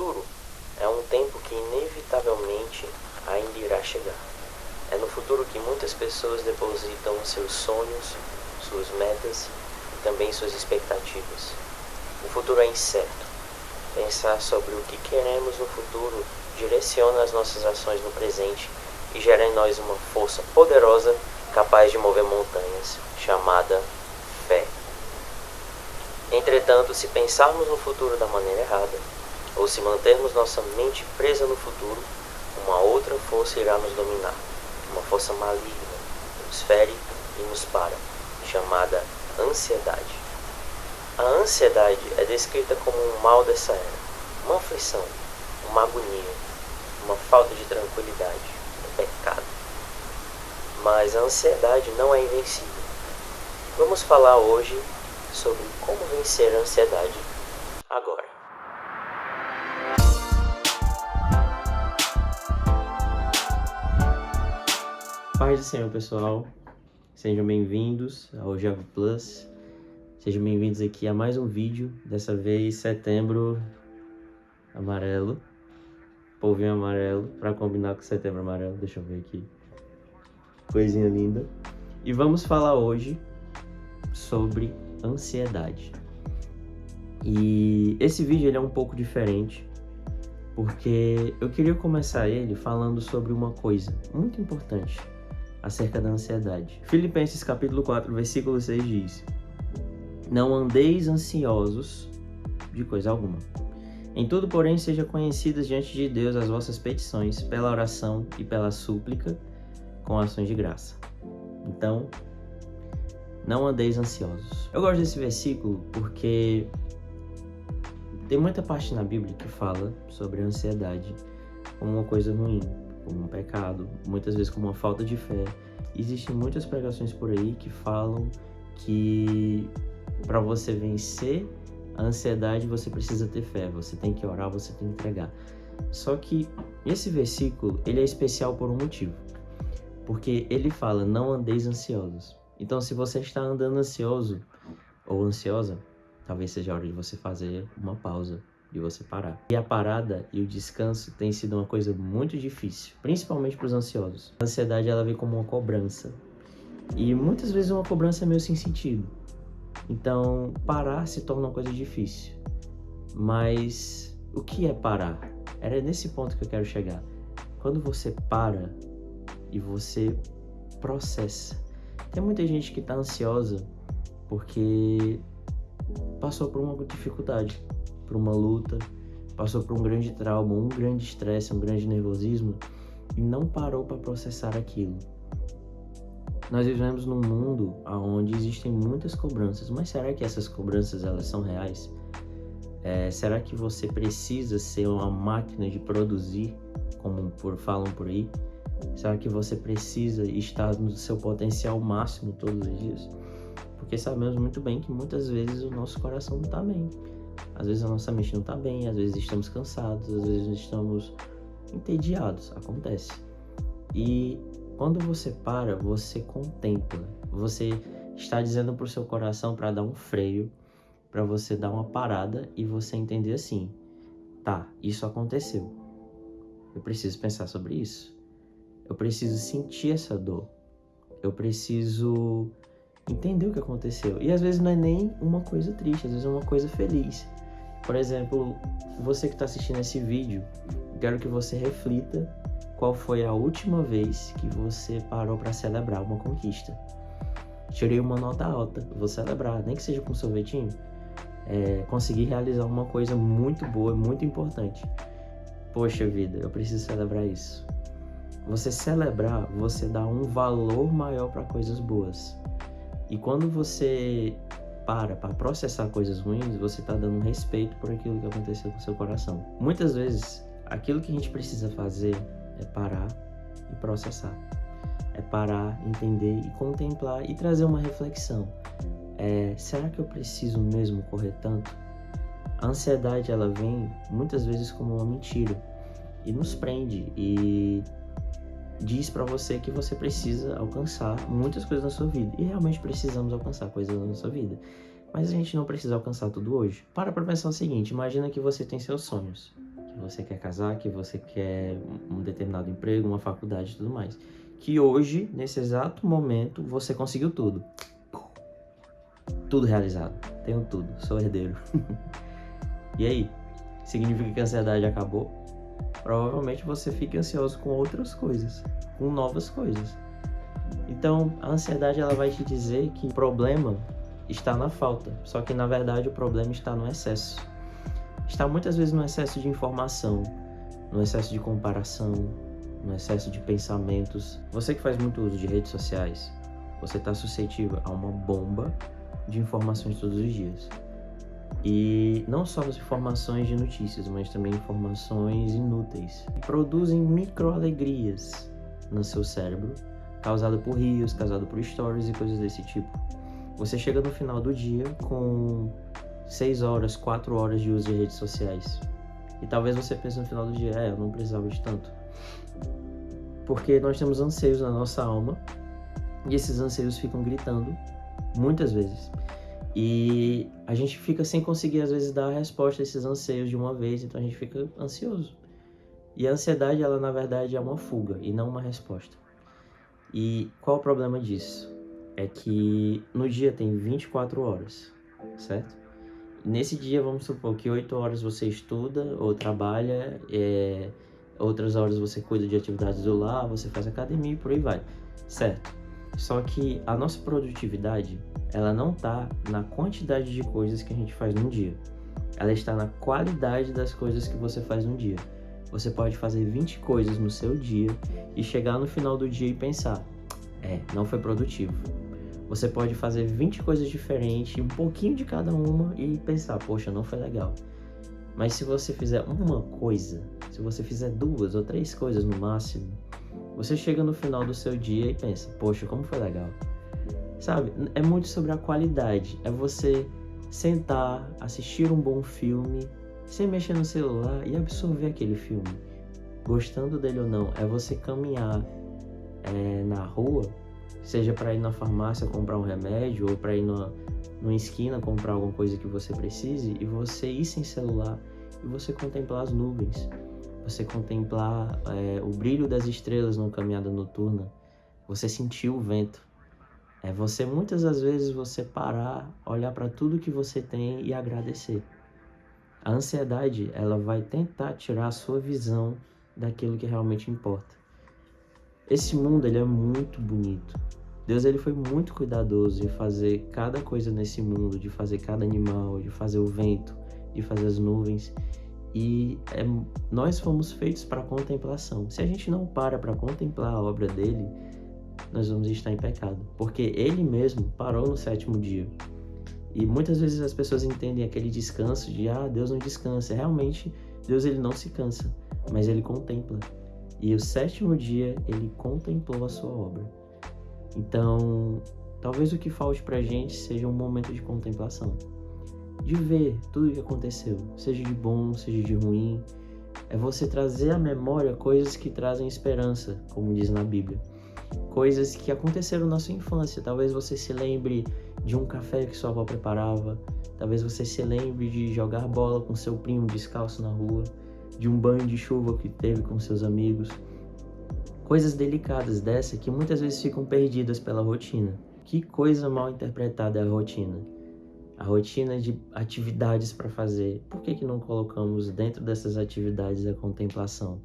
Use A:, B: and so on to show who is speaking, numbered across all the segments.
A: futuro é um tempo que inevitavelmente ainda irá chegar. É no futuro que muitas pessoas depositam seus sonhos, suas metas e também suas expectativas. O futuro é incerto. Pensar sobre o que queremos no futuro direciona as nossas ações no presente e gera em nós uma força poderosa capaz de mover montanhas, chamada fé. Entretanto, se pensarmos no futuro da maneira errada, ou se mantermos nossa mente presa no futuro, uma outra força irá nos dominar, uma força maligna, que nos fere e nos para, chamada ansiedade. A ansiedade é descrita como um mal dessa era, uma aflição, uma agonia, uma falta de tranquilidade, um pecado. Mas a ansiedade não é invencível. Vamos falar hoje sobre como vencer a ansiedade agora. Paz do Senhor, pessoal. Sejam bem-vindos ao Java Plus. Sejam bem-vindos aqui a mais um vídeo. Dessa vez, setembro amarelo. Polvinho amarelo, para combinar com setembro amarelo. Deixa eu ver aqui. Coisinha linda. E vamos falar hoje sobre ansiedade. E esse vídeo ele é um pouco diferente, porque eu queria começar ele falando sobre uma coisa muito importante acerca da ansiedade. Filipenses capítulo 4, versículo 6 diz: não andeis ansiosos de coisa alguma. Em tudo, porém, sejam conhecidas diante de Deus as vossas petições, pela oração e pela súplica, com ações de graça. Então, não andeis ansiosos. Eu gosto desse versículo porque tem muita parte na Bíblia que fala sobre a ansiedade como uma coisa ruim, como um pecado, muitas vezes como uma falta de fé. Existem muitas pregações por aí que falam que para você vencer a ansiedade você precisa ter fé, você tem que orar, você tem que entregar. Só que esse versículo ele é especial por um motivo, porque ele fala não andeis ansiosos. Então se você está andando ansioso ou ansiosa, talvez seja a hora de você fazer uma pausa, de você parar. E a parada e o descanso tem sido uma coisa muito difícil, principalmente para os ansiosos. A ansiedade ela vem como uma cobrança, e muitas vezes uma cobrança é meio sem sentido. Então parar se torna uma coisa difícil. Mas o que é parar? Era nesse ponto que eu quero chegar. Quando você para e você processa. Tem muita gente que está ansiosa porque passou por uma dificuldade, por uma luta, passou por um grande trauma, um grande estresse, um grande nervosismo e não parou para processar aquilo. Nós vivemos num mundo onde existem muitas cobranças, mas será que essas cobranças elas são reais? Será que você precisa ser uma máquina de produzir, como falam por aí? Será que você precisa estar no seu potencial máximo todos os dias? Porque sabemos muito bem que muitas vezes o nosso coração não está bem. Às vezes a nossa mente não está bem, às vezes estamos cansados, às vezes estamos entediados, acontece. E quando você para, você contempla, você está dizendo para o seu coração para dar um freio, para você dar uma parada e você entender assim, tá, isso aconteceu, eu preciso pensar sobre isso, eu preciso sentir essa dor, eu preciso entender o que aconteceu. E às vezes não é nem uma coisa triste, às vezes é uma coisa feliz. Por exemplo, você que está assistindo esse vídeo, quero que você reflita qual foi a última vez que você parou para celebrar uma conquista. Tirei uma nota alta, vou celebrar, nem que seja com um sorvetinho. Consegui realizar uma coisa muito boa, muito importante. Poxa vida, eu preciso celebrar isso. Você celebrar, você dá um valor maior para coisas boas. E quando você para processar coisas ruins, você está dando um respeito por aquilo que aconteceu com o seu coração. Muitas vezes, aquilo que a gente precisa fazer é parar e processar. É parar, entender e contemplar e trazer uma reflexão. Será que eu preciso mesmo correr tanto? A ansiedade, ela vem muitas vezes como uma mentira e nos prende e diz pra você que você precisa alcançar muitas coisas na sua vida. E realmente precisamos alcançar coisas na nossa vida. Mas a gente não precisa alcançar tudo hoje. Para pensar o seguinte, imagina que você tem seus sonhos, que que você quer casar, que você quer um determinado emprego, uma faculdade e tudo mais. Que hoje, nesse exato momento, você conseguiu tudo. Tudo realizado. Tenho tudo, sou herdeiro. E aí? Significa que a ansiedade acabou? Provavelmente você fica ansioso com outras coisas, com novas coisas. Então, a ansiedade ela vai te dizer que o problema está na falta, só que na verdade o problema está no excesso. Está muitas vezes no excesso de informação, no excesso de comparação, no excesso de pensamentos. Você que faz muito uso de redes sociais, você está suscetível a uma bomba de informações todos os dias. E não só as informações de notícias, mas também informações inúteis. Produzem micro-alegrias no seu cérebro, causado por rios, causado por stories e coisas desse tipo. Você chega no final do dia com 6 horas, 4 horas de uso de redes sociais. E talvez você pense no final do dia, eu não precisava de tanto. Porque nós temos anseios na nossa alma, e esses anseios ficam gritando, muitas vezes. E a gente fica sem conseguir, às vezes, dar a resposta a esses anseios de uma vez, então a gente fica ansioso. E a ansiedade, ela na verdade é uma fuga e não uma resposta. E qual o problema disso? É que no dia tem 24 horas, certo? Nesse dia, vamos supor que 8 horas você estuda ou trabalha, outras horas você cuida de atividades do lar, você faz academia e por aí vai, certo? Só que a nossa produtividade, ela não está na quantidade de coisas que a gente faz num dia. Ela está na qualidade das coisas que você faz num dia. Você pode fazer 20 coisas no seu dia e chegar no final do dia e pensar, não foi produtivo. Você pode fazer 20 coisas diferentes, um pouquinho de cada uma e pensar, poxa, não foi legal. Mas se você fizer uma coisa, se você fizer 2 ou 3 coisas no máximo, você chega no final do seu dia e pensa, poxa, como foi legal. Sabe, é muito sobre a qualidade, é você sentar, assistir um bom filme, sem mexer no celular e absorver aquele filme. Gostando dele ou não, é você caminhar na rua, seja para ir na farmácia comprar um remédio ou para ir numa esquina comprar alguma coisa que você precise e você ir sem celular e você contemplar as nuvens, você contemplar o brilho das estrelas numa caminhada noturna, você sentir o vento. Você muitas das vezes você parar, olhar para tudo que você tem e agradecer. A ansiedade, ela vai tentar tirar a sua visão daquilo que realmente importa. Esse mundo, ele é muito bonito. Deus, ele foi muito cuidadoso em fazer cada coisa nesse mundo, de fazer cada animal, de fazer o vento, de fazer as nuvens. E nós fomos feitos para contemplação. Se a gente não para contemplar a obra dele, nós vamos estar em pecado. Porque ele mesmo parou no 7º dia. E muitas vezes as pessoas entendem aquele descanso de, Deus não descansa. Realmente, Deus ele não se cansa, mas ele contempla. E o 7º dia, ele contemplou a sua obra. Então, talvez o que falte pra gente seja um momento de contemplação. De ver tudo o que aconteceu, seja de bom, seja de ruim. É você trazer à memória coisas que trazem esperança, como diz na Bíblia. Coisas que aconteceram na sua infância. Talvez você se lembre de um café que sua avó preparava. Talvez você se lembre de jogar bola com seu primo descalço na rua. De um banho de chuva que teve com seus amigos. Coisas delicadas dessa que muitas vezes ficam perdidas pela rotina. Que coisa mal interpretada é a rotina? A rotina de atividades para fazer. Por que não colocamos dentro dessas atividades a contemplação,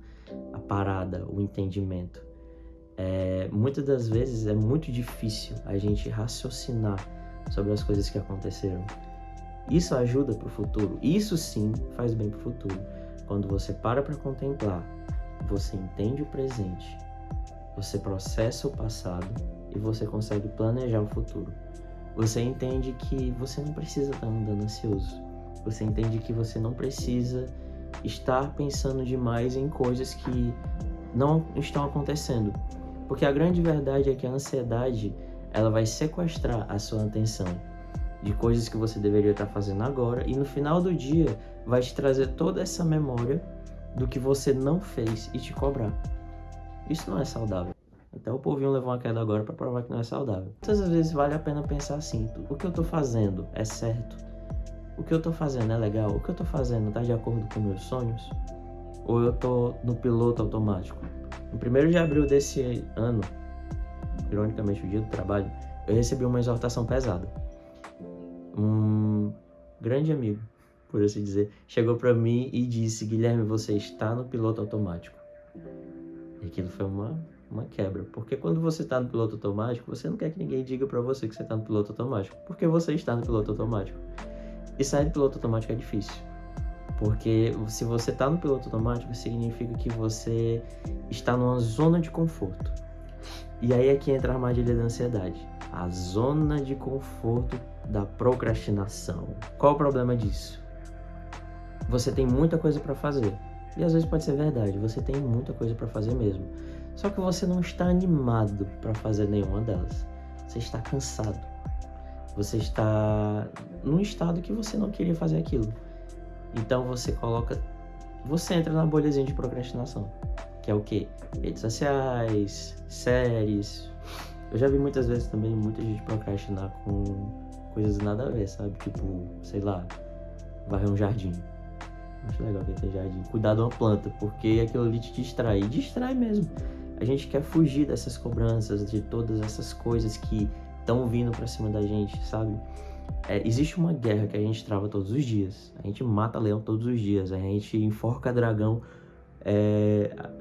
A: a parada, o entendimento? Muitas das vezes é muito difícil a gente raciocinar sobre as coisas que aconteceram. Isso ajuda para o futuro. Isso sim faz bem para o futuro. Quando você para contemplar, você entende o presente, você processa o passado e você consegue planejar o futuro. Você entende que você não precisa estar andando ansioso. Você entende que você não precisa estar pensando demais em coisas que não estão acontecendo. Porque a grande verdade é que a ansiedade, ela vai sequestrar a sua atenção de coisas que você deveria estar fazendo agora e no final do dia vai te trazer toda essa memória do que você não fez e te cobrar. Isso não é saudável. Até o povinho levou uma queda agora para provar que não é saudável. Muitas vezes vale a pena pensar assim, o que eu tô fazendo é certo? O que eu tô fazendo é legal? O que eu tô fazendo tá de acordo com meus sonhos? ou eu tô no piloto automático? No 1º de abril desse ano, ironicamente o dia do trabalho, eu recebi uma exortação pesada. Um grande amigo, por assim dizer, chegou para mim e disse: Guilherme, você está no piloto automático. E aquilo foi uma quebra, porque quando você está no piloto automático, você não quer que ninguém diga para você que você está no piloto automático, porque você está no piloto automático. E sair do piloto automático é difícil, porque se você está no piloto automático, significa que você está numa zona de conforto. E aí é que entra a armadilha da ansiedade, a zona de conforto da procrastinação. Qual o problema disso? Você tem muita coisa para fazer, e às vezes pode ser verdade, você tem muita coisa para fazer mesmo, só que você não está animado para fazer nenhuma delas. Você está cansado, você está num estado que você não queria fazer aquilo. Então você entra na bolhazinha de procrastinação, que é o quê? Redes sociais, séries. Eu já vi muitas vezes também muita gente procrastinar com coisas nada a ver, sabe? Tipo, sei lá, varrer um jardim. Acho legal quem tem jardim. Cuidar de uma planta, porque aquilo ali te distrai. E distrai mesmo. A gente quer fugir dessas cobranças, de todas essas coisas que estão vindo pra cima da gente, sabe? Existe uma guerra que a gente trava todos os dias. A gente mata leão todos os dias. A gente enforca dragão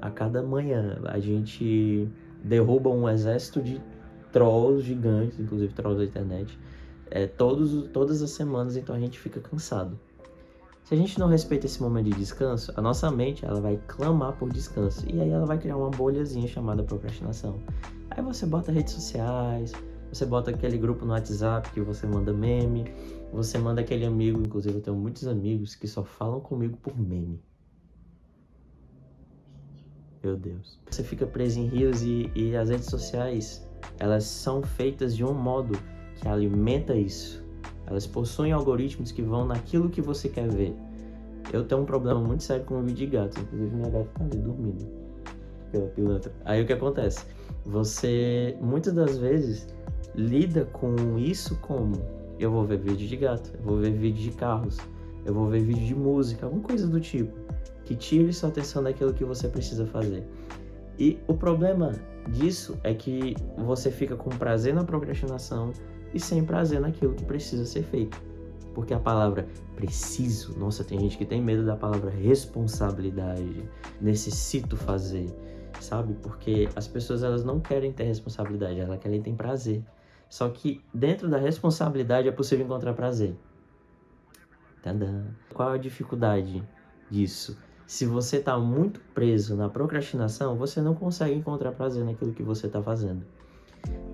A: a cada manhã. A gente derruba um exército de trolls gigantes, inclusive trolls da internet, todas as semanas. Então a gente fica cansado. Se a gente não respeita esse momento de descanso, a nossa mente ela vai clamar por descanso. E aí ela vai criar uma bolhazinha chamada procrastinação. Aí você bota redes sociais, você bota aquele grupo no WhatsApp que você manda meme, você manda aquele amigo, inclusive eu tenho muitos amigos que só falam comigo por meme. Meu Deus. Você fica preso em rios e as redes sociais, elas são feitas de um modo que alimenta isso. Elas possuem algoritmos que vão naquilo que você quer ver. Eu tenho um problema muito sério com o vídeo de gatos. Inclusive minha gata tá ali dormindo. Aquela pilantra. Aí o que acontece? Você, muitas das vezes, lida com isso como: eu vou ver vídeo de gato, eu vou ver vídeo de carros, eu vou ver vídeo de música, alguma coisa do tipo, que tire sua atenção daquilo que você precisa fazer. E o problema disso é que você fica com prazer na procrastinação e sem prazer naquilo que precisa ser feito. Porque a palavra preciso, nossa, tem gente que tem medo da palavra responsabilidade, necessito fazer, sabe? Porque as pessoas elas não querem ter responsabilidade, elas querem ter prazer. Só que dentro da responsabilidade é possível encontrar prazer. Tadã. Qual a dificuldade disso? Se você está muito preso na procrastinação, você não consegue encontrar prazer naquilo que você está fazendo.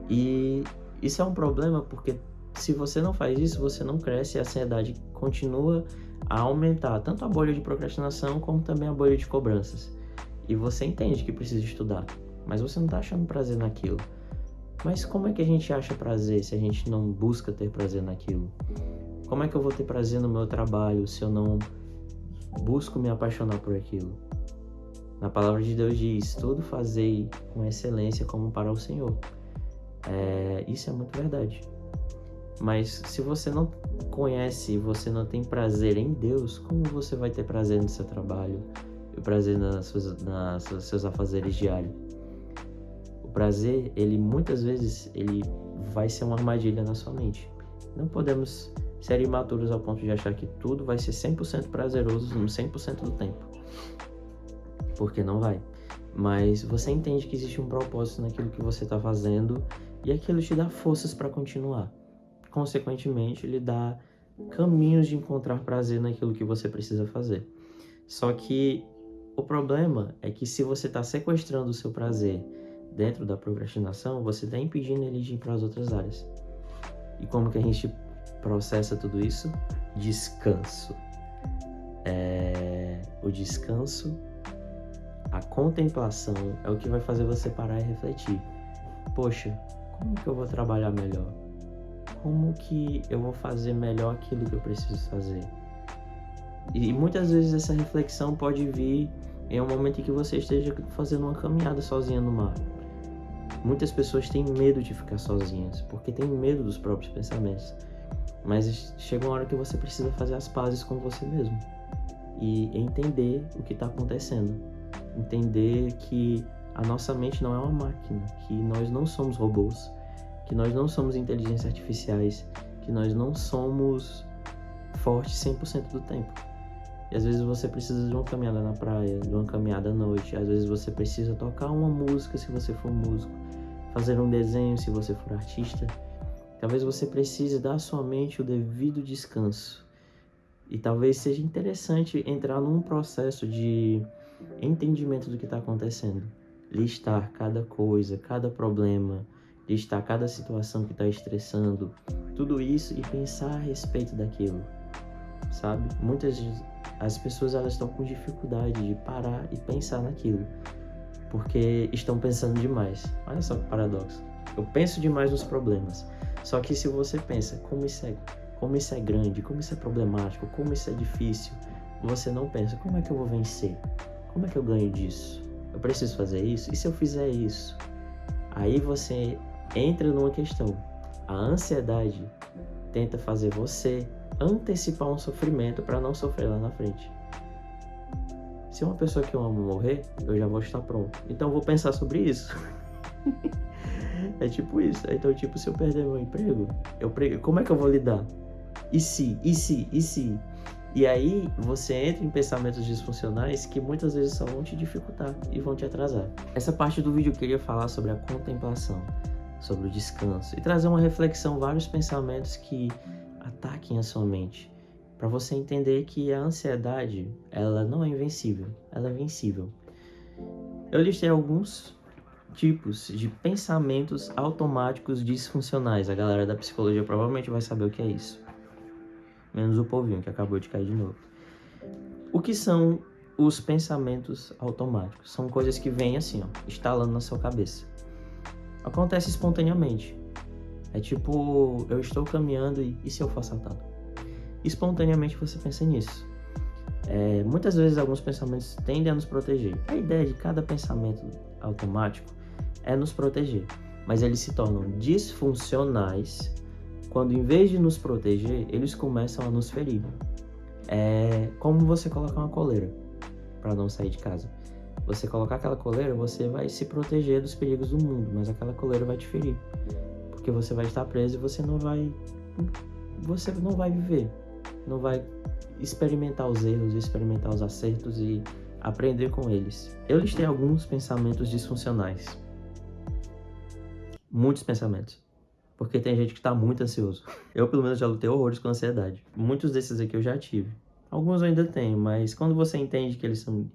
A: E isso é um problema porque se você não faz isso, você não cresce e a ansiedade continua a aumentar, tanto a bolha de procrastinação como também a bolha de cobranças. E você entende que precisa estudar, mas você não está achando prazer naquilo. Mas como é que a gente acha prazer se a gente não busca ter prazer naquilo? Como é que eu vou ter prazer no meu trabalho se eu não busco me apaixonar por aquilo? Na palavra de Deus diz: tudo fazei com excelência como para o Senhor. Isso é muito verdade. Mas se você não conhece, você não tem prazer em Deus, como você vai ter prazer no seu trabalho, prazer nos seus afazeres diários? O prazer, ele muitas vezes, ele vai ser uma armadilha na sua mente. Não podemos ser imaturos ao ponto de achar que tudo vai ser 100% prazeroso no 100% do tempo. Porque não vai. Mas você entende que existe um propósito naquilo que você está fazendo e aquilo te dá forças para continuar. Consequentemente, ele dá caminhos de encontrar prazer naquilo que você precisa fazer. Só que o problema é que se você está sequestrando o seu prazer dentro da procrastinação, você está impedindo ele de ir para as outras áreas. E como que a gente processa tudo isso? Descanso. O descanso, a contemplação é o que vai fazer você parar e refletir. Poxa, como que eu vou trabalhar melhor? Como que eu vou fazer melhor aquilo que eu preciso fazer? E muitas vezes essa reflexão pode vir em um momento em que você esteja fazendo uma caminhada sozinha no mar. Muitas pessoas têm medo de ficar sozinhas, porque têm medo dos próprios pensamentos. Mas chega uma hora que você precisa fazer as pazes com você mesmo. e entender o que está acontecendo. Entender que a nossa mente não é uma máquina, que nós não somos robôs, que nós não somos inteligências artificiais, que nós não somos fortes 100% do tempo. E às vezes você precisa de uma caminhada na praia, de uma caminhada à noite, às vezes você precisa tocar uma música se você for músico, fazer um desenho se você for artista. Talvez você precise dar à sua mente o devido descanso. E talvez seja interessante entrar num processo de entendimento do que está acontecendo. Listar cada coisa, cada problema, listar cada situação que está estressando, tudo isso e pensar a respeito daquilo, sabe? As pessoas elas estão com dificuldade de parar e pensar naquilo, porque estão pensando demais. Olha só que paradoxo. Eu penso demais nos problemas, só que se você pensa como isso é grande, como isso é problemático, como isso é difícil, você não pensa, como é que eu vou vencer? Como é que eu ganho disso? Eu preciso fazer isso? E se eu fizer isso? Aí você entra numa questão. A ansiedade tenta fazer você antecipar um sofrimento para não sofrer lá na frente. Se uma pessoa que eu amo morrer, eu já vou estar pronto. Então eu vou pensar sobre isso. É tipo isso. Então, tipo, se eu perder meu emprego, como é que eu vou lidar? E se? E aí você entra em pensamentos disfuncionais que muitas vezes só vão te dificultar e vão te atrasar. Essa parte do vídeo eu queria falar sobre a contemplação, sobre o descanso e trazer uma reflexão, vários pensamentos que ataquem a sua mente, para você entender que a ansiedade, ela não é invencível, ela é vencível. Eu listei alguns tipos de pensamentos automáticos disfuncionais. A galera da psicologia provavelmente vai saber o que é isso. Menos o povinho que acabou de cair de novo. O que são os pensamentos automáticos? São coisas que vêm assim, ó, instalando na sua cabeça. Acontece espontaneamente. É tipo, eu estou caminhando e se eu for assaltado? Espontaneamente você pensa nisso. Muitas vezes alguns pensamentos tendem a nos proteger. A ideia de cada pensamento automático é nos proteger, mas eles se tornam disfuncionais quando, em vez de nos proteger, eles começam a nos ferir. É como você colocar uma coleira para não sair de casa. Você colocar aquela coleira, você vai se proteger dos perigos do mundo, mas aquela coleira vai te ferir, porque você vai estar preso e você não vai viver, não vai experimentar os erros, experimentar os acertos e aprender com eles. Eu listei alguns pensamentos disfuncionais. Muitos pensamentos. Porque tem gente que está muito ansioso. Eu, pelo menos, já lutei horrores com ansiedade. Muitos desses aqui eu já tive. Alguns eu ainda tenho, mas quando você entende que eles são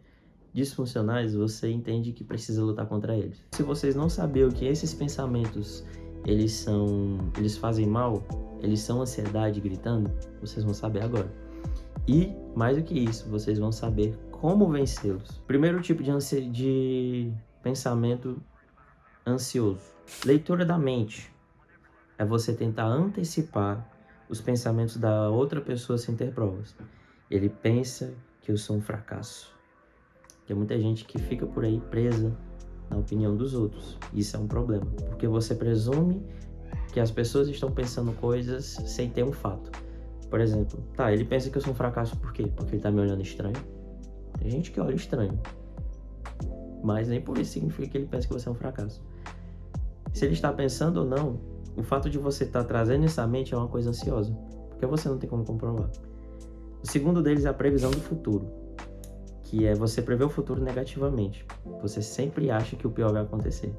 A: disfuncionais, você entende que precisa lutar contra eles. Se vocês não sabiam que esses pensamentos, eles fazem mal, eles são ansiedade gritando, vocês vão saber agora. E, mais do que isso, vocês vão saber como vencê-los. Primeiro tipo de pensamento ansioso. Leitura da mente. É você tentar antecipar os pensamentos da outra pessoa sem ter provas. Ele pensa que eu sou um fracasso. Tem muita gente que fica por aí presa na opinião dos outros. Isso é um problema, porque você presume que as pessoas estão pensando coisas sem ter um fato. Por exemplo, ele pensa que eu sou um fracasso por quê? Porque ele tá me olhando estranho. Tem gente que olha estranho, mas nem por isso significa que ele pensa que você é um fracasso. Se ele está pensando ou não, o fato de você estar trazendo essa mente é uma coisa ansiosa, porque você não tem como comprovar. O segundo deles é a previsão do futuro, que é você prever o futuro negativamente. Você sempre acha que o pior vai acontecer.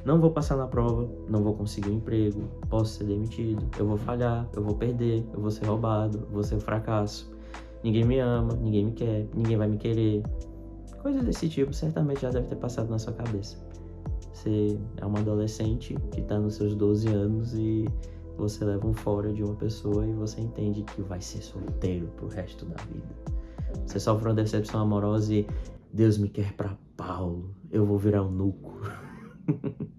A: Não vou passar na prova, não vou conseguir um emprego, posso ser demitido, eu vou falhar, eu vou perder, eu vou ser roubado, eu vou ser um fracasso. Ninguém me ama, ninguém me quer, ninguém vai me querer. Coisas desse tipo certamente já deve ter passado na sua cabeça. Você é uma adolescente que está nos seus 12 anos e você leva um fora de uma pessoa e você entende que vai ser solteiro pro resto da vida. Você sofre uma decepção amorosa e Deus me quer pra Paulo, eu vou virar eunuco.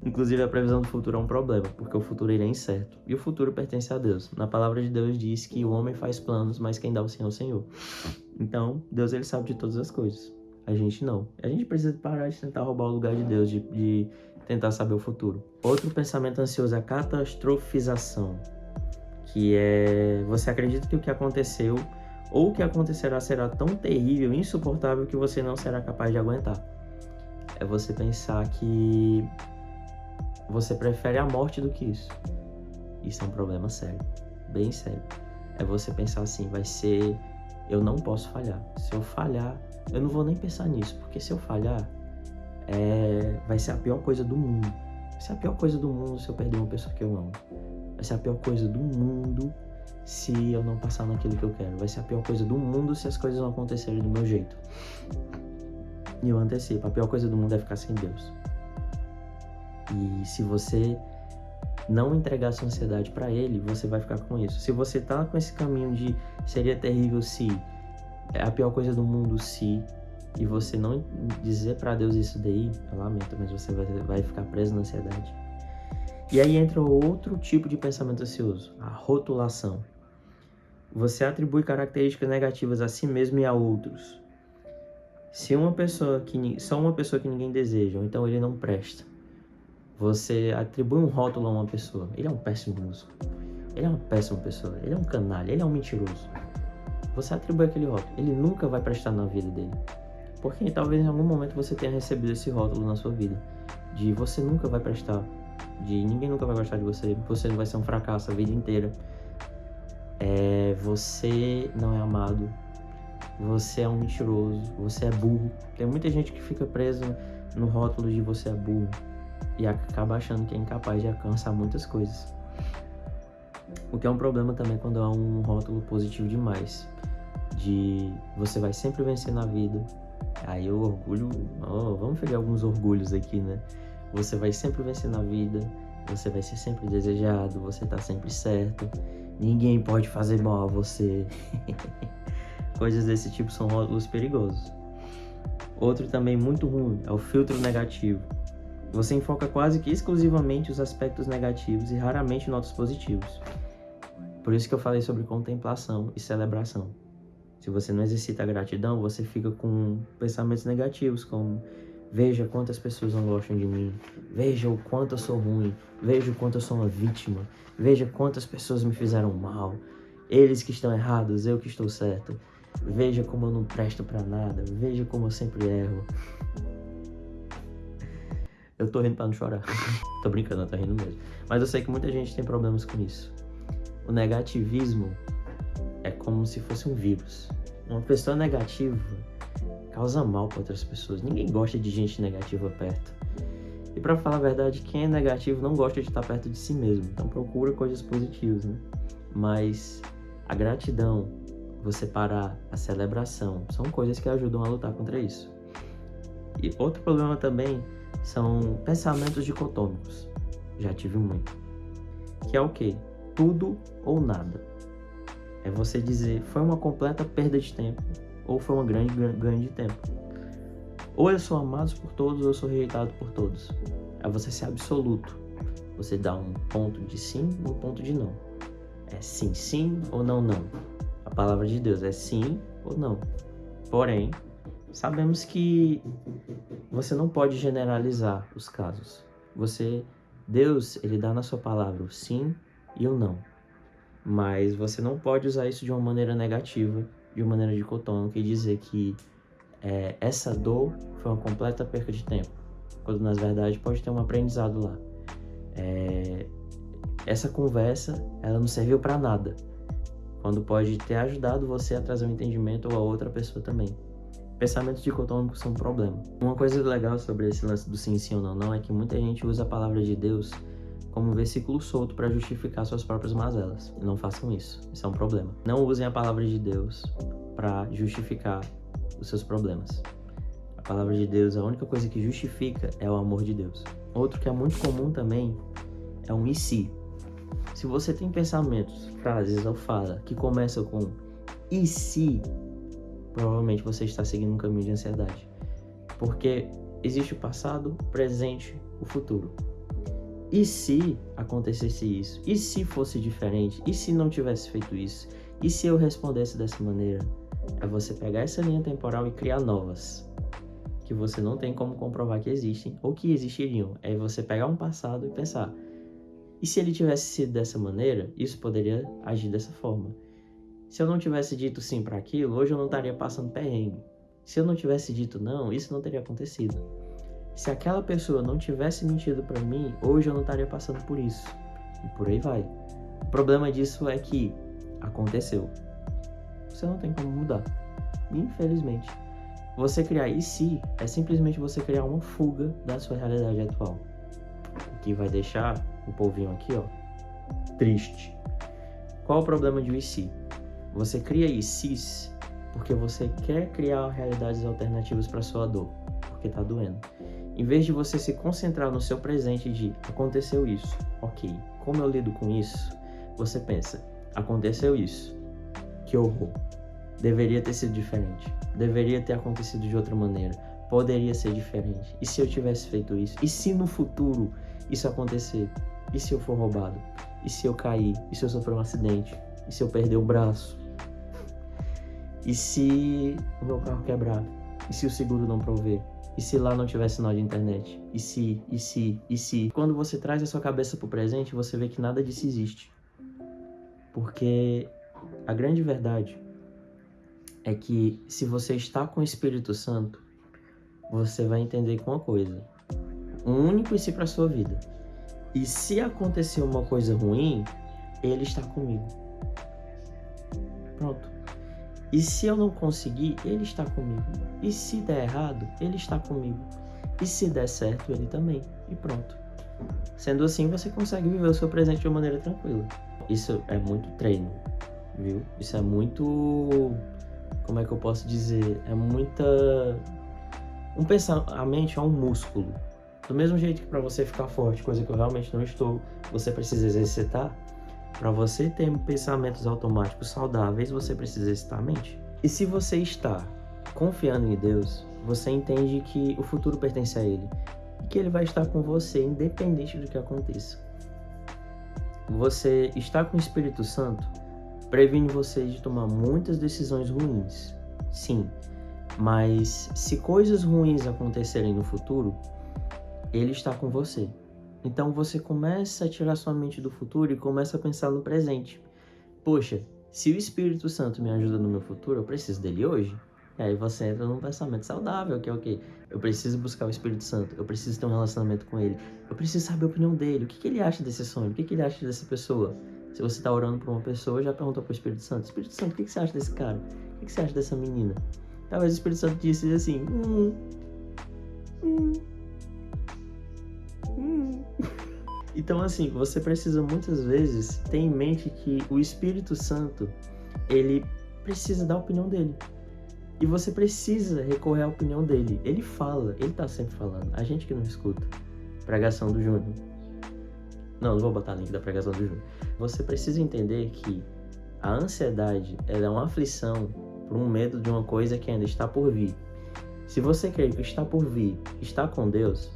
A: Inclusive a previsão do futuro é um problema, porque o futuro ele é incerto e o futuro pertence a Deus. Na palavra de Deus diz que o homem faz planos, mas quem dá o sim é o Senhor. Então Deus ele sabe de todas as coisas, a gente não. A gente precisa parar de tentar roubar o lugar de Deus, de tentar saber o futuro. Outro pensamento ansioso é a catastrofização, que é você acredita que o que aconteceu ou o que acontecerá será tão terrível e insuportável que você não será capaz de aguentar. É você pensar que você prefere a morte do que isso. Isso é um problema sério, bem sério. É você pensar assim, eu não posso falhar. Se eu falhar, eu não vou nem pensar nisso, porque se eu falhar, vai ser a pior coisa do mundo. Vai ser a pior coisa do mundo se eu perder uma pessoa que eu amo. Vai ser a pior coisa do mundo se eu não passar naquilo que eu quero. Vai ser a pior coisa do mundo se as coisas não acontecerem do meu jeito. E eu antecipo, a pior coisa do mundo é ficar sem Deus. E se você não entregar sua ansiedade para Ele, você vai ficar com isso. Se você tá com esse caminho de seria terrível se, é a pior coisa do mundo se, e você não dizer para Deus isso daí, eu lamento, mas você vai ficar preso na ansiedade. E aí entra outro tipo de pensamento ansioso, a rotulação. Você atribui características negativas a si mesmo e a outros. Se só uma pessoa que ninguém deseja, ou então ele não presta, você atribui um rótulo a uma pessoa. Ele é um péssimo músico. Ele é uma péssima pessoa. Ele é um canalha. Ele é um mentiroso. Você atribui aquele rótulo. Ele nunca vai prestar na vida dele. Porque talvez em algum momento você tenha recebido esse rótulo na sua vida. De você nunca vai prestar. De ninguém nunca vai gostar de você. Você vai ser um fracasso a vida inteira. Você não é amado. Você é um mentiroso. Você é burro. Tem muita gente que fica presa no rótulo de você é burro. E acaba achando que é incapaz de alcançar muitas coisas. O que é um problema também quando há um rótulo positivo demais. De você vai sempre vencer na vida. Aí o orgulho... vamos pegar alguns orgulhos aqui, né? Você vai sempre vencer na vida. Você vai ser sempre desejado. Você tá sempre certo. Ninguém pode fazer mal a você. Coisas desse tipo são rótulos perigosos. Outro também muito ruim é o filtro negativo. Você enfoca quase que exclusivamente os aspectos negativos e raramente nota os positivos. Por isso que eu falei sobre contemplação e celebração. Se você não exercita a gratidão, você fica com pensamentos negativos, como veja quantas pessoas não gostam de mim, veja o quanto eu sou ruim, veja o quanto eu sou uma vítima, veja quantas pessoas me fizeram mal, eles que estão errados, eu que estou certo, veja como eu não presto pra nada, veja como eu sempre erro. Eu tô rindo pra não chorar. Tô brincando, eu tô rindo mesmo. Mas eu sei que muita gente tem problemas com isso. O negativismo é como se fosse um vírus. Uma pessoa negativa causa mal para outras pessoas. Ninguém gosta de gente negativa perto. E pra falar a verdade, quem é negativo não gosta de estar perto de si mesmo. Então procura coisas positivas, né? Mas a gratidão, você parar, a celebração, são coisas que ajudam a lutar contra isso. E outro problema também são pensamentos dicotômicos. Já tive muito. Que é o quê? Tudo ou nada. É você dizer, foi uma completa perda de tempo ou foi uma grande ganho de tempo. Ou eu sou amado por todos ou eu sou rejeitado por todos. É você ser absoluto. Você dá um ponto de sim e um ponto de não. É sim, sim ou não, não. A palavra de Deus é sim ou não. Porém, sabemos que você não pode generalizar os casos. Deus, ele dá na sua palavra o sim e o não. Mas você não pode usar isso de uma maneira negativa, de uma maneira dicotômica e dizer que essa dor foi uma completa perca de tempo. Quando, na verdade, pode ter um aprendizado lá. Essa conversa, ela não serviu para nada. Quando pode ter ajudado você a trazer um entendimento ou a outra pessoa também. Pensamentos dicotômicos são um problema. Uma coisa legal sobre esse lance do sim, sim ou não, não é que muita gente usa a palavra de Deus como um versículo solto para justificar suas próprias mazelas. Não façam isso. Isso é um problema. Não usem a palavra de Deus para justificar os seus problemas. A palavra de Deus, a única coisa que justifica é o amor de Deus. Outro que é muito comum também é um e se. Se você tem pensamentos, frases ou fala que começam com e se, provavelmente você está seguindo um caminho de ansiedade. Porque existe o passado, o presente, o futuro. E se acontecesse isso? E se fosse diferente? E se não tivesse feito isso? E se eu respondesse dessa maneira? É você pegar essa linha temporal e criar novas, que você não tem como comprovar que existem ou que existiriam. É você pegar um passado e pensar, e se ele tivesse sido dessa maneira, isso poderia agir dessa forma. Se eu não tivesse dito sim para aquilo, hoje eu não estaria passando perrengue. Se eu não tivesse dito não, isso não teria acontecido. Se aquela pessoa não tivesse mentido para mim, hoje eu não estaria passando por isso. E por aí vai. O problema disso é que aconteceu. Você não tem como mudar. Infelizmente. Você criar e se é simplesmente você criar uma fuga da sua realidade atual. O que vai deixar o povinho aqui, ó, triste. Qual o problema de e se? Você cria ICs porque você quer criar realidades alternativas para sua dor, porque tá doendo. Em vez de você se concentrar no seu presente de aconteceu isso, ok, como eu lido com isso? Você pensa, aconteceu isso, que horror, deveria ter sido diferente, deveria ter acontecido de outra maneira, poderia ser diferente. E se eu tivesse feito isso? E se no futuro isso acontecer? E se eu for roubado? E se eu cair? E se eu sofrer um acidente? E se eu perder o braço? E se o meu carro quebrar? E se o seguro não prover? E se lá não tiver sinal de internet? E se? Quando você traz a sua cabeça pro presente, você vê que nada disso existe. Porque a grande verdade é que se você está com o Espírito Santo, você vai entender com uma coisa. Um único e se para sua vida. E se acontecer uma coisa ruim, Ele está comigo. Pronto. E se eu não conseguir, Ele está comigo. E se der errado, Ele está comigo. E se der certo, Ele também. E pronto. Sendo assim, você consegue viver o seu presente de uma maneira tranquila. Isso é muito treino, viu? Isso é muito... Como é que eu posso dizer? É muita... A mente é um músculo. Do mesmo jeito que para você ficar forte, coisa que eu realmente não estou, você precisa exercitar. Para você ter pensamentos automáticos saudáveis, você precisa exercitar a mente. E se você está confiando em Deus, você entende que o futuro pertence a Ele. E que Ele vai estar com você, independente do que aconteça. Você está com o Espírito Santo, previne você de tomar muitas decisões ruins. Sim, mas se coisas ruins acontecerem no futuro, Ele está com você. Então você começa a tirar sua mente do futuro e começa a pensar no presente. Poxa, se o Espírito Santo me ajuda no meu futuro, eu preciso dele hoje? E aí você entra num pensamento saudável, que é o quê? Eu preciso buscar o Espírito Santo, eu preciso ter um relacionamento com ele, eu preciso saber a opinião dele, o que ele acha desse sonho, o que ele acha dessa pessoa. Se você está orando por uma pessoa, já perguntou para o Espírito Santo, Espírito Santo, o que você acha desse cara? O que você acha dessa menina? Talvez o Espírito Santo disse assim, Então, assim, você precisa muitas vezes ter em mente que o Espírito Santo, ele precisa da opinião dele. E você precisa recorrer à opinião dele. Ele fala, ele tá sempre falando. A gente que não escuta. Pregação do Júnior. Não vou botar link da pregação do Júnior. Você precisa entender que a ansiedade, ela é uma aflição por um medo de uma coisa que ainda está por vir. Se você crê que está por vir, está com Deus,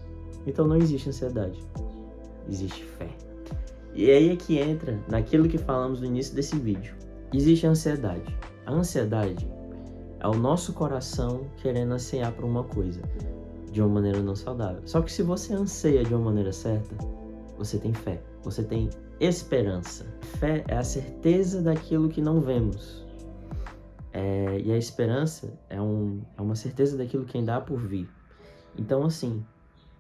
A: então não existe ansiedade. Existe fé. E aí é que entra naquilo que falamos no início desse vídeo. Existe a ansiedade. A ansiedade é o nosso coração querendo ansiar por uma coisa de uma maneira não saudável. Só que se você anseia de uma maneira certa, você tem fé, você tem esperança. Fé é a certeza daquilo que não vemos. E a esperança é uma certeza daquilo que ainda há por vir. Então, assim,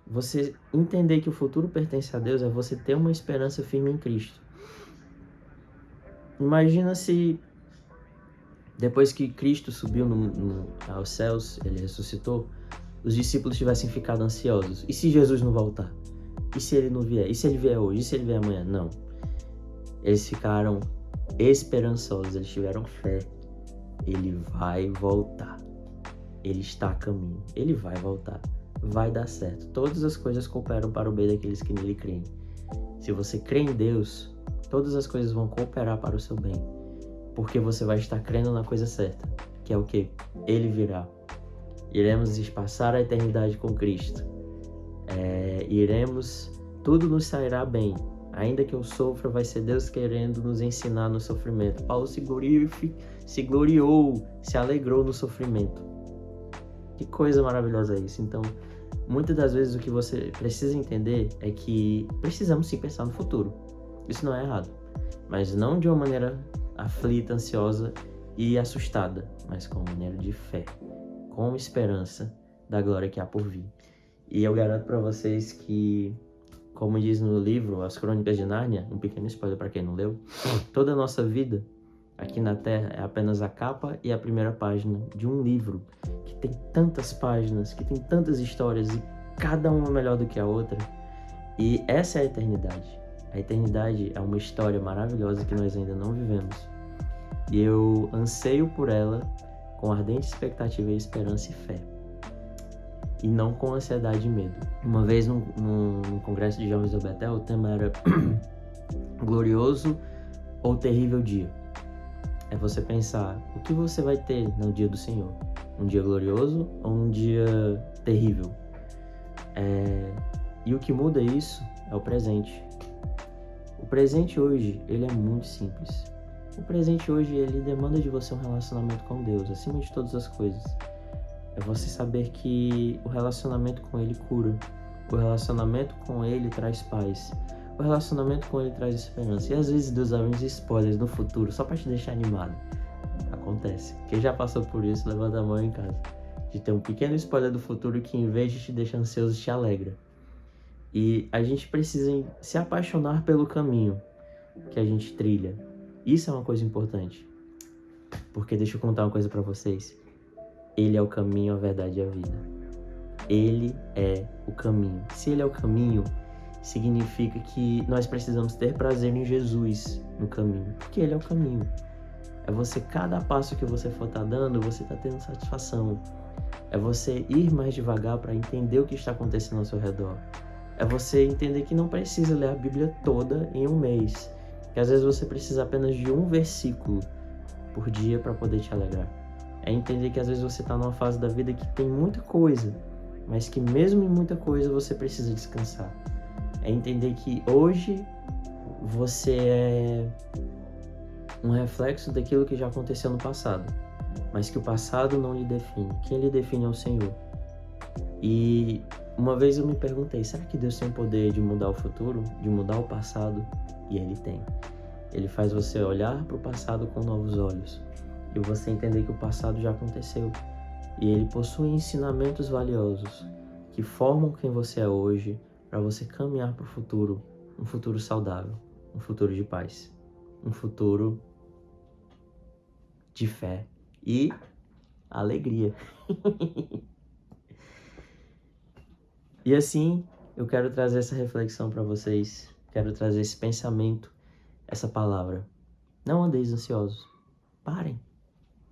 A: você entender que o futuro pertence a Deus é você ter uma esperança firme em Cristo. Imagina se depois que Cristo subiu aos céus, ele ressuscitou, os discípulos tivessem ficado ansiosos. E se Jesus não voltar? E se ele não vier? E se ele vier hoje? E se ele vier amanhã? Não. Eles ficaram esperançosos, eles tiveram fé. Ele vai voltar. Ele está a caminho. Ele vai voltar. Vai dar certo. Todas as coisas cooperam para o bem daqueles que nele creem. Se você crê em Deus, todas as coisas vão cooperar para o seu bem. Porque você vai estar crendo na coisa certa. Que é o quê? Ele virá. Iremos passar a eternidade com Cristo. Tudo nos sairá bem. Ainda que eu sofra, vai ser Deus querendo nos ensinar no sofrimento. Paulo se gloriou, se alegrou no sofrimento. Que coisa maravilhosa é isso. Então, muitas das vezes o que você precisa entender é que precisamos sim pensar no futuro. Isso não é errado. Mas não de uma maneira aflita, ansiosa e assustada, mas com maneira de fé, com esperança da glória que há por vir. E eu garanto para vocês que, como diz no livro As Crônicas de Nárnia, um pequeno spoiler para quem não leu, toda a nossa vida aqui na Terra é apenas a capa e a primeira página de um livro que tem tantas páginas, que tem tantas histórias e cada uma melhor do que a outra. E essa é a eternidade. A eternidade é uma história maravilhosa que nós ainda não vivemos. E eu anseio por ela com ardente expectativa e esperança e fé. E não com ansiedade e medo. Uma vez num congresso de jovens do Betel, o tema era glorioso ou terrível dia. É você pensar, o que você vai ter no dia do Senhor? Um dia glorioso ou um dia terrível? E o que muda isso é o presente. O presente hoje, ele é muito simples. O presente hoje, ele demanda de você um relacionamento com Deus, acima de todas as coisas. É você saber que o relacionamento com Ele cura. O relacionamento com Ele traz paz. O relacionamento com Ele traz esperança. E às vezes Deus dá uns spoilers no futuro, só para te deixar animado. Acontece. Quem já passou por isso, levanta a mão em casa. De ter um pequeno spoiler do futuro que, em vez de te deixar ansioso, te alegra. E a gente precisa se apaixonar pelo caminho que a gente trilha. Isso é uma coisa importante. Porque deixa eu contar uma coisa para vocês. Ele é o caminho, a verdade e a vida. Ele é o caminho. Se Ele é o caminho, significa que nós precisamos ter prazer em Jesus no caminho. Porque Ele é o caminho. É você, cada passo que você for estar dando, você está tendo satisfação. É você ir mais devagar para entender o que está acontecendo ao seu redor. É você entender que não precisa ler a Bíblia toda em um mês. Que às vezes você precisa apenas de um versículo por dia para poder te alegrar. É entender que às vezes você está numa fase da vida que tem muita coisa, mas que mesmo em muita coisa você precisa descansar. É entender que hoje você é um reflexo daquilo que já aconteceu no passado, mas que o passado não lhe define. Quem lhe define é o Senhor. E uma vez eu me perguntei, será que Deus tem o poder de mudar o futuro, de mudar o passado? E Ele tem. Ele faz você olhar para o passado com novos olhos e você entender que o passado já aconteceu. E Ele possui ensinamentos valiosos que formam quem você é hoje para você caminhar para o futuro, um futuro saudável, um futuro de paz, um futuro de fé e alegria. E assim, eu quero trazer essa reflexão para vocês, quero trazer esse pensamento, essa palavra. Não andeis ansiosos. Parem.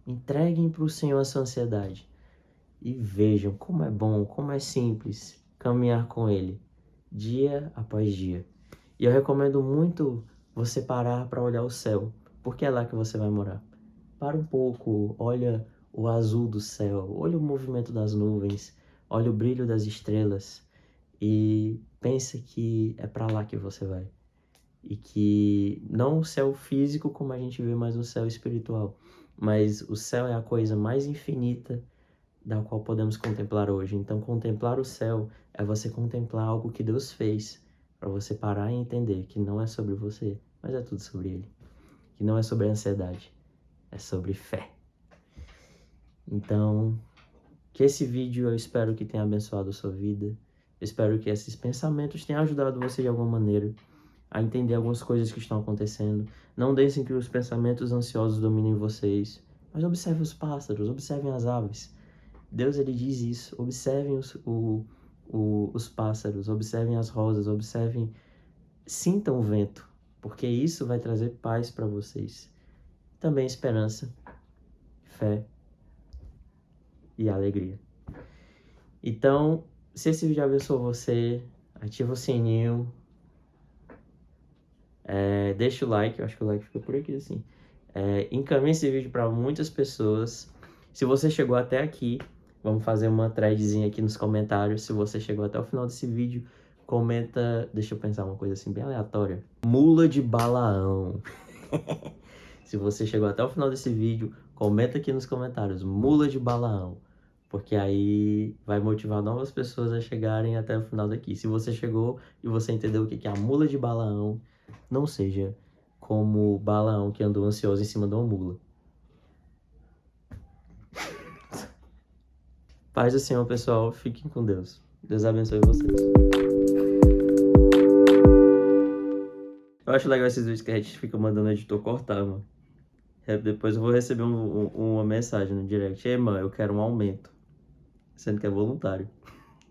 A: Entreguem para o Senhor a sua ansiedade. E vejam como é bom, como é simples caminhar com Ele, dia após dia. E eu recomendo muito você parar para olhar o céu, porque é lá que você vai morar. Para um pouco, olha o azul do céu, olha o movimento das nuvens, olha o brilho das estrelas e pensa que é para lá que você vai. E que não o céu físico como a gente vê, mas o céu espiritual. Mas o céu é a coisa mais infinita da qual podemos contemplar hoje. Então, contemplar o céu é você contemplar algo que Deus fez, para você parar e entender que não é sobre você, mas é tudo sobre Ele. Que não é sobre ansiedade, é sobre fé. Então, que esse vídeo eu espero que tenha abençoado a sua vida. Eu espero que esses pensamentos tenham ajudado você de alguma maneira a entender algumas coisas que estão acontecendo. Não deixem que os pensamentos ansiosos dominem vocês, mas observem os pássaros, observem as aves. Deus, Ele diz isso. Observem os pássaros, observem as rosas, observem, sintam o vento, porque isso vai trazer paz para vocês. Também esperança, fé e alegria. Então, se esse vídeo abençoou você, ativa o sininho, deixa o like, eu acho que o like fica por aqui assim. Encaminhe esse vídeo para muitas pessoas. Se você chegou até aqui, vamos fazer uma threadzinha aqui nos comentários. Se você chegou até o final desse vídeo, comenta, deixa eu pensar uma coisa assim bem aleatória. Mula de Balaão. Se você chegou até o final desse vídeo, comenta aqui nos comentários, mula de Balaão. Porque aí vai motivar novas pessoas a chegarem até o final daqui. Se você chegou e você entendeu o que é a mula de Balaão, não seja como Balaão, que andou ansioso em cima de uma mula. Paz do Senhor, pessoal. Fiquem com Deus. Deus abençoe vocês. Eu acho legal esses vídeos que a gente fica mandando o editor cortar, mano. Depois eu vou receber uma mensagem no direct. Ei, mano, eu quero um aumento. Sendo que é voluntário.